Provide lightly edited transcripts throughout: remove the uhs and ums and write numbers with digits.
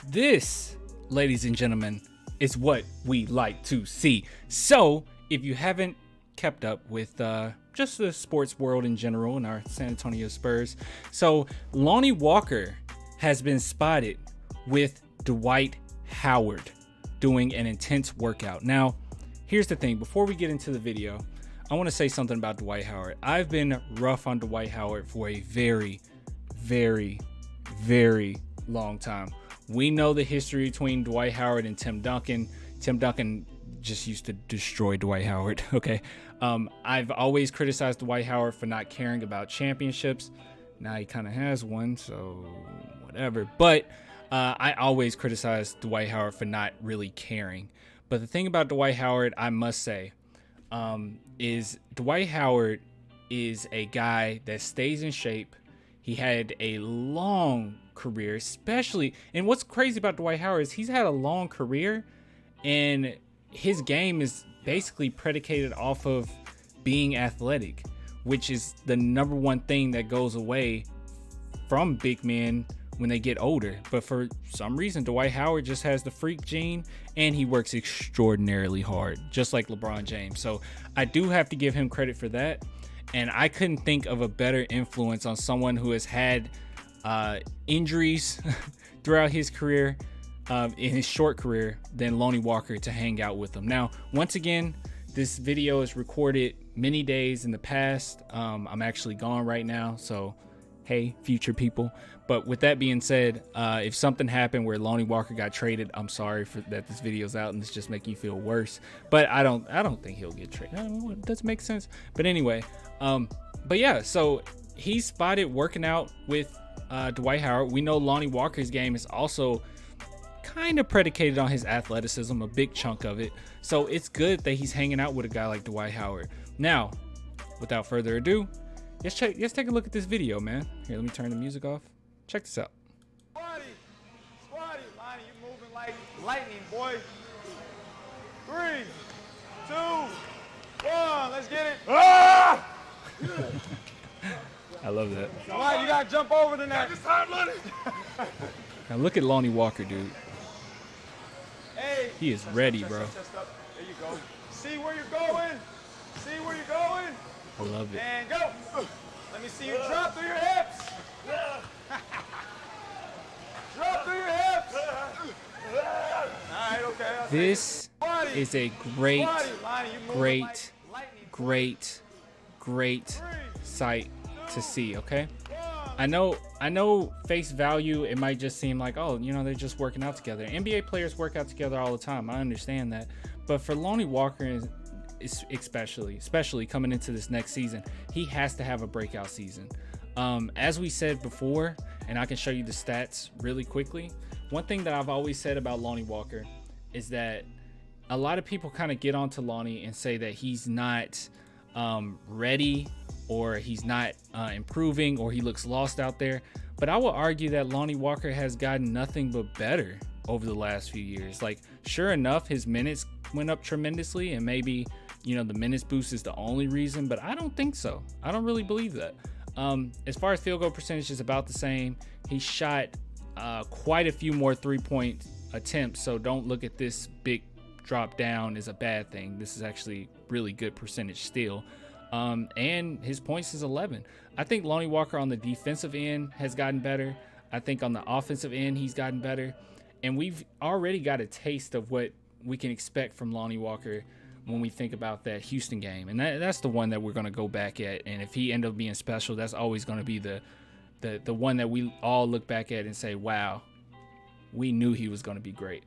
This, ladies and gentlemen, is what we like to see. So, if you haven't kept up with just the sports world in general and our San Antonio Spurs, so Lonnie Walker has been spotted with Dwight Howard doing an intense workout. Now, here's the thing. Before we get into the video, I want to say something about Dwight Howard. I've been rough on Dwight Howard for a very, very, very long time. We know the history between Dwight Howard and Tim Duncan. Tim Duncan just used to destroy Dwight Howard, okay? I've always criticized Dwight Howard for not caring about championships. Now he kind of has one, so whatever. But I always criticized Dwight Howard for not really caring. But the thing about Dwight Howard, I must say, is Dwight Howard is a guy that stays in shape. He had a long career, especially, and what's crazy about Dwight Howard is he's had a long career and his game is basically predicated off of being athletic, which is the number one thing that goes away from big men when they get older. But for some reason, Dwight Howard just has the freak gene and he works extraordinarily hard, just like LeBron James. So I do have to give him credit for that. And I couldn't think of a better influence on someone who has had injuries throughout his career, in his short career, than Lonnie Walker to hang out with him. Now, once again, this video is recorded many days in the past. I'm actually gone right now, so hey, future people. But with that being said, if something happened where Lonnie Walker got traded, I'm sorry for that. This video's out and it's just making you feel worse. But I don't think he'll get traded. It doesn't make sense. But anyway, but yeah, so he's spotted working out with Dwight Howard. We know Lonnie Walker's game is also kind of predicated on his athleticism, a big chunk of it. So it's good that he's hanging out with a guy like Dwight Howard. Now, without further ado, let's take a look at this video, man. Here, let me turn the music off. Check this out. Squatty, Lonnie, you moving like lightning, boy. 3, 2, 1, let's get it. Ah! I love that. Lonnie, you gotta jump over the net. This time, Lonnie. Now look at Lonnie Walker, dude. Hey, He is ready, bro. chest up. There you go. See where you're going. See where you're going. I love it. And go. Let me see you drop through your hips. Drop through your hips. All right, okay. This is a great, great sight to see, okay? I know face value, it might just seem like, oh, you know, they're just working out together. NBA players work out together all the time. I understand that. But for Lonnie Walker, especially coming into this next season, he has to have a breakout season. As we said before, and I can show you the stats really quickly, one thing that I've always said about Lonnie Walker is that a lot of people kind of get onto Lonnie and say that he's not ready, or he's not improving, or he looks lost out there. But I will argue that Lonnie Walker has gotten nothing but better over the last few years. Like, sure enough, his minutes went up tremendously, and maybe, you know, the minutes boost is the only reason, but I don't think so. I don't really believe that. As far as field goal percentage, is about the same. He shot quite a few more 3-point attempts, so don't look at this big drop down as a bad thing. This is actually really good percentage still. And his points is 11. I think Lonnie Walker on the defensive end has gotten better. I think on the offensive end, he's gotten better. And we've already got a taste of what we can expect from Lonnie Walker when we think about that Houston game. And that's the one that we're going to go back at. And if he ends up being special, that's always going to be the one that we all look back at and say, wow, we knew he was going to be great.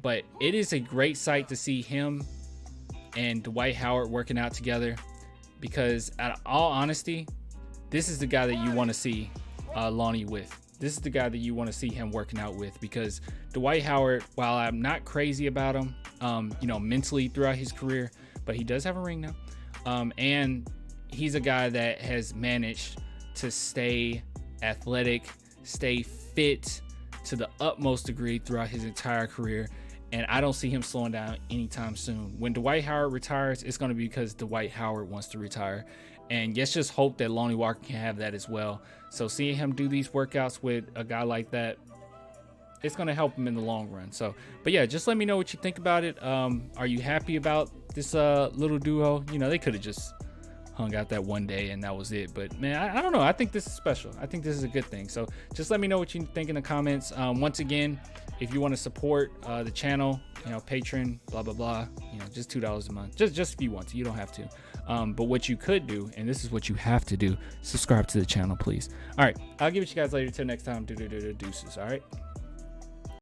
But it is a great sight to see him and Dwight Howard working out together, because out of all honesty, this is the guy that you want to see Lonnie with. This is the guy that you want to see him working out with, because Dwight Howard, while I'm not crazy about him, you know, mentally throughout his career, but he does have a ring now. And he's a guy that has managed to stay athletic, stay fit to the utmost degree throughout his entire career. And I don't see him slowing down anytime soon. When Dwight Howard retires, it's going to be because Dwight Howard wants to retire. And let's just hope that Lonnie Walker can have that as well. So seeing him do these workouts with a guy like that, it's gonna help them in the long run. So, but yeah, just let me know what you think about it. Are you happy about this little duo? You know, they could have just hung out that one day and that was it, but man, I don't know. I think this is special. I think this is a good thing. So just let me know what you think in the comments. Once again, if you want to support the channel, you know, Patreon, blah blah blah, you know, just $2 a month, just if you want to. You don't have to, but what you could do, and this is what you have to do, subscribe to the channel, please. All right, I'll give it to you guys later. Till next time. Deuces. All right.